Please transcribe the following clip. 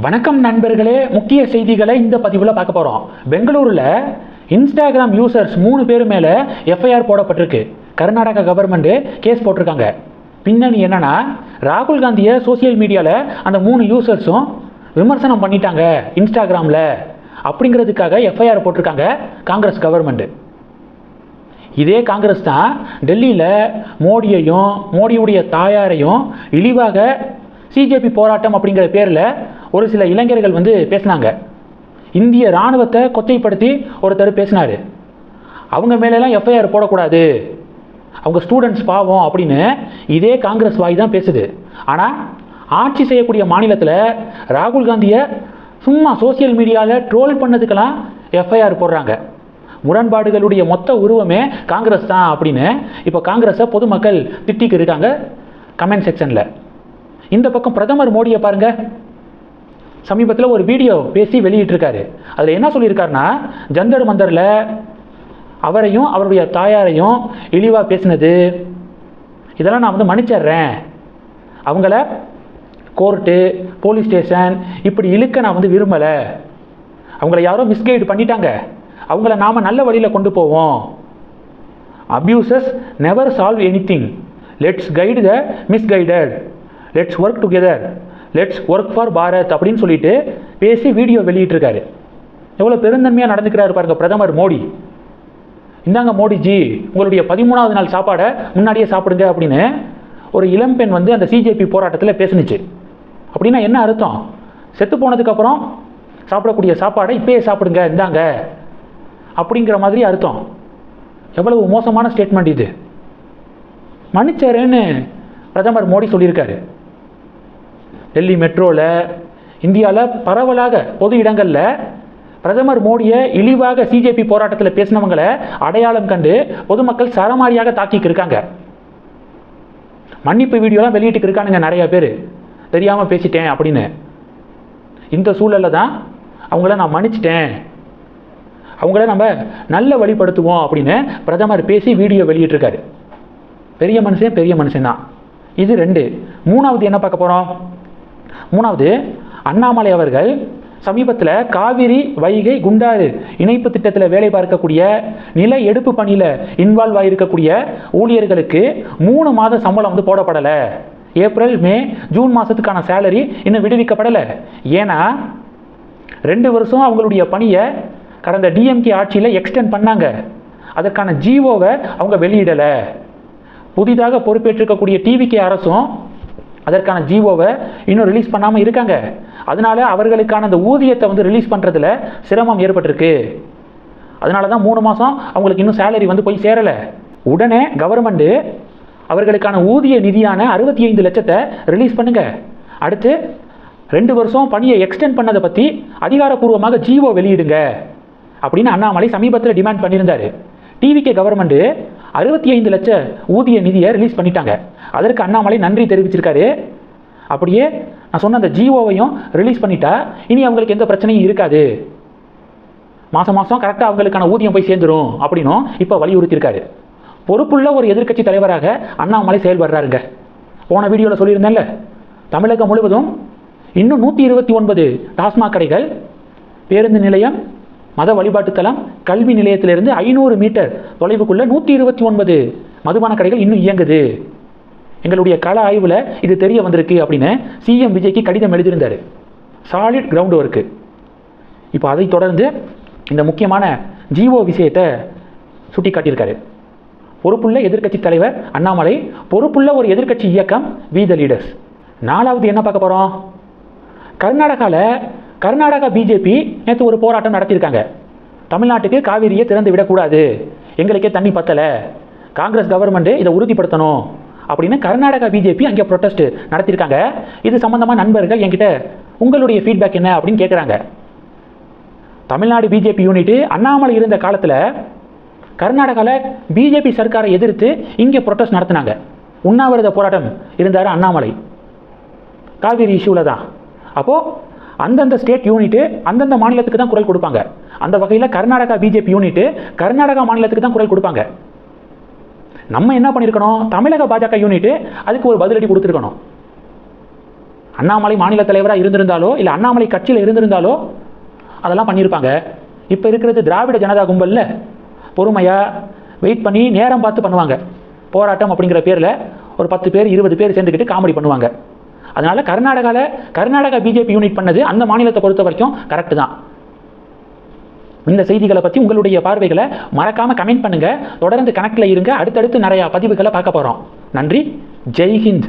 வணக்கம் நண்பர்களே, முக்கிய செய்திகளை இந்த பதிவில் பார்க்க போகிறோம். பெங்களூரில் இன்ஸ்டாகிராம் யூசர்ஸ் 3 பேர் மேலே எஃப்ஐஆர் போடப்பட்டிருக்கு. கர்நாடகா கவர்மெண்ட்டு கேஸ் போட்டிருக்காங்க. பின்னணி என்னன்னா, ராகுல் காந்தியை சோசியல் மீடியாவில் அந்த 3 யூசர்ஸும் விமர்சனம் பண்ணிட்டாங்க இன்ஸ்டாகிராமில். அப்படிங்கிறதுக்காக எஃப்ஐஆர் போட்டிருக்காங்க காங்கிரஸ் கவர்மெண்ட்டு. இதே காங்கிரஸ் தான் டெல்லியில் மோடியையும் மோடியுடைய தாயாரையும் இழிவாக சிஜேபி போராட்டம் அப்படிங்கிற பேரில் ஒரு சில இளைஞர்கள் பேசினாங்க. இந்திய இராணுவத்தை கொச்சைப்படுத்தி ஒருத்தர் பேசினார். அவங்க மேலெல்லாம் எஃப்ஐஆர் போடக்கூடாது, அவங்க ஸ்டூடெண்ட்ஸ் பாவம் அப்படின்னு இதே காங்கிரஸ் வாய் தான் பேசுது. ஆனால் ஆட்சி செய்யக்கூடிய மாநிலத்தில் ராகுல் காந்தியை சும்மா சோசியல் மீடியாவில் ட்ரோல் பண்ணதுக்கெல்லாம் எஃப்ஐஆர் போடுறாங்க. முரண்பாடுகளுடைய மொத்த உருவமே காங்கிரஸ் தான் அப்படின்னு இப்போ காங்கிரஸை பொதுமக்கள் திட்டிக்கு இருக்காங்க கமெண்ட் செக்ஷனில். இந்த பக்கம் பிரதமர் மோடியை பாருங்க, சமீபத்தில் ஒரு வீடியோ பேசி வெளியிட்டிருக்காரு. அதில் என்ன சொல்லியிருக்காருன்னா, ஜந்தர் மந்தரில் அவரையும் அவருடைய தாயாரையும் இழிவாக பேசினது இதெல்லாம் நான் மன்னிச்சிடுறேன். அவங்கள கோர்ட்டு போலீஸ் ஸ்டேஷன் இப்படி இழுக்க நான் விரும்பலை. அவங்கள யாரோ மிஸ்கைடு பண்ணிட்டாங்க, அவங்கள நாம் நல்ல வழியில் கொண்டு போவோம். Abuses never solve anything, let's guide the misguided, let's work together, let's work for Bharat அப்படின்னு சொல்லிட்டு பேசி வீடியோ வெளியிட்டிருக்காரு. எவ்வளோ பெருந்தன்மையாக நடந்துக்கிறாரு பாருங்க பிரதமர் மோடி. இந்தாங்க மோடிஜி, உங்களுடைய 13வது நாள் சாப்பாடை முன்னாடியே சாப்பிடுங்க அப்படின்னு ஒரு இளம்பெண் அந்த சிஜேபி போராட்டத்தில் பேசுனுச்சு. அப்படின்னா என்ன அர்த்தம்? செத்து போனதுக்கப்புறம் சாப்பிடக்கூடிய சாப்பாடை இப்பயே சாப்பிடுங்க இந்தாங்க அப்படிங்கிற மாதிரி அர்த்தம். எவ்வளவு மோசமான ஸ்டேட்மெண்ட் இது. மன்னிச்சாருன்னு பிரதமர் மோடி சொல்லியிருக்காரு. டெல்லி மெட்ரோவில் இந்தியாவில் பரவலாக பொது இடங்களில் பிரதமர் மோடியை இழிவாக சிஜேபி போராட்டத்தில் பேசினவங்களை அடையாளம் கண்டு பொதுமக்கள் சரமாரியாக தாக்கிக்கு இருக்காங்க. மன்னிப்பு வீடியோலாம் வெளியிட்டு இருக்கானுங்க நிறைய பேர், தெரியாமல் பேசிட்டேன் அப்படின்னு. இந்த சூழலில் தான் அவங்கள நான் மன்னிச்சிட்டேன், அவங்கள நம்ம நல்ல வழிபடுத்துவோம் அப்படின்னு பிரதமர் பேசி வீடியோ வெளியிட்டிருக்காரு. பெரிய மனுஷன் தான். இது 2. 3வது என்ன பார்க்க போகிறோம்? 3வது, அண்ணாமலை அவர்கள் சமீபத்தில் காவிரி வைகை குண்டாறு இணைப்பு திட்டத்தில் வேலை பார்க்கக்கூடிய நில எடுப்பு பணியில் இன்வால்வ் ஆகியிருக்கக்கூடிய ஊழியர்களுக்கு 3 மாத சம்பளம் போடப்படலை. ஏப்ரல் மே ஜூன் மாதத்துக்கான சேலரி இன்னும் விடுவிக்கப்படலை. ஏன்னா 2 வருஷம் அவங்களுடைய பணியை கடந்த டிஎம்கே ஆட்சியில் எக்ஸ்டெண்ட் பண்ணாங்க. அதற்கான ஜிஓவை அவங்க வெளியிடலை. புதிதாக பொறுப்பேற்றிருக்கக்கூடிய டிவிகே அரசும் அதற்கான ஜிஓவை இன்னும் ரிலீஸ் பண்ணாமல் இருக்காங்க. அதனால அவர்களுக்கான அந்த ஊதியத்தை ரிலீஸ் பண்ணுறதுல சிரமம் ஏற்பட்டிருக்கு. அதனால தான் 3 மாதம் அவங்களுக்கு இன்னும் சேலரி போய் சேரலை. உடனே கவர்மெண்ட்டு அவர்களுக்கான ஊதிய நிதியான 65 லட்சத்தை ரிலீஸ் பண்ணுங்க. அடுத்து 2 வருஷம் பணியை எக்ஸ்டெண்ட் பண்ணதை பற்றி அதிகாரப்பூர்வமாக ஜிஓ வெளியிடுங்க அப்படின்னு அண்ணாமலை சமீபத்தில் டிமாண்ட் பண்ணியிருந்தார். டிவிகே கவர்மெண்ட்டு 65 லட்ச ஊதிய நிதியை ரிலீஸ் பண்ணிட்டாங்க. அதற்கு அண்ணாமலை நன்றி தெரிவிச்சிருக்காரு. அப்படியே நான் சொன்ன அந்த ஜிஓவையும் ரிலீஸ் பண்ணிட்டா இனி அவங்களுக்கு எந்த பிரச்சனையும் இருக்காது, மாதம் கரெக்டாக அவங்களுக்கான ஊதியம் போய் சேர்ந்துடும் அப்படின்னும் இப்போ வலியுறுத்தியிருக்காரு. பொறுப்புள்ள ஒரு எதிர்க்கட்சி தலைவராக அண்ணாமலை செயல்படுறாருங்க. போன வீடியோவில் சொல்லியிருந்தேன்ல, தமிழகம் முழுவதும் இன்னும் 129 டாஸ்மாக் கடைகள், பேருந்து நிலையம், மத வழிபாட்டுத்தலம், கல்வி நிலையத்திலிருந்து 500 மீட்டர் தொலைவுக்குள்ள 129 மதுபான கடைகள் இன்னும் இயங்குது. எங்களுடைய கள ஆய்வில் இது தெரிய வந்திருக்கு அப்படின்னு சிஎம் விஜய்க்கு கடிதம் எழுதியிருந்தார். Solid ground work. இப்போ அதை தொடர்ந்து இந்த முக்கியமான ஜிஓ விஷயத்தை சுட்டி காட்டியிருக்காரு. பொறுப்புள்ள எதிர்க்கட்சி தலைவர் அண்ணாமலை, பொறுப்புள்ள ஒரு எதிர்க்கட்சி இயக்கம் வி த லீடர்ஸ். 4வது என்ன பார்க்க போகிறோம்? கர்நாடகா பிஜேபி நேற்று ஒரு போராட்டம் நடத்தியிருக்காங்க. தமிழ்நாட்டுக்கு காவிரியை திறந்து விடக்கூடாது, எங்களுக்கே தண்ணி பத்தலை, காங்கிரஸ் கவர்மெண்ட்டு இதை உறுதிப்படுத்தணும் அப்படின்னு கர்நாடகா பிஜேபி அங்கே ப்ரொட்டஸ்ட் நடத்தியிருக்காங்க. இது சம்பந்தமாக நண்பர்கள் என்கிட்ட உங்களுடைய ஃபீட்பேக் என்ன அப்படின்னு கேட்குறாங்க. தமிழ்நாடு பிஜேபி யூனிட்டு அண்ணாமலை இருந்த காலத்தில் கர்நாடகாவில் பிஜேபி சர்க்காரை எதிர்த்து இங்கே ப்ரொட்டஸ்ட் நடத்தினாங்க. உண்ணாவிரத போராட்டம் இருந்தார் அண்ணாமலை காவிரி இஷ்யூவில் தான். அப்போது அந்தந்த ஸ்டேட் யூனிட்டு அந்தந்த மாநிலத்துக்கு தான் குரல் கொடுப்பாங்க. அந்த வகையில் கர்நாடகா பிஜேபி யூனிட்டு கர்நாடகா மாநிலத்துக்கு தான் குரல் கொடுப்பாங்க. நம்ம என்ன பண்ணியிருக்கணும்? தமிழக பாஜக யூனிட்டு அதுக்கு ஒரு பதிலடி கொடுத்துருக்கணும். அண்ணாமலை மாநில தலைவராக இருந்திருந்தாலோ இல்லை அண்ணாமலை கட்சியில் இருந்திருந்தாலோ அதெல்லாம் பண்ணியிருப்பாங்க. இப்போ இருக்கிறது திராவிட ஜனதா கும்பலில் பொறுமையாக வெயிட் பண்ணி நேரம் பார்த்து பண்ணுவாங்க. போராட்டம் அப்படிங்கிற பேரில் ஒரு 10 பேர் 20 பேர் சேர்ந்துக்கிட்டு காமெடி பண்ணுவாங்க. அதனால் கர்நாடகா பிஜேபி யூனிட் பண்ணது அந்த மாநிலத்தை பொறுத்த வரைக்கும் கரெக்டு தான். இந்த செய்திகளை பற்றி உங்களுடைய பார்வைகளை மறக்காமல் கமெண்ட் பண்ணுங்கள். தொடர்ந்து கணக்கில் இருங்க. அடுத்தடுத்து நிறையா பதிவுகளை பார்க்க போகிறோம். நன்றி. ஜெய் ஹிந்த்.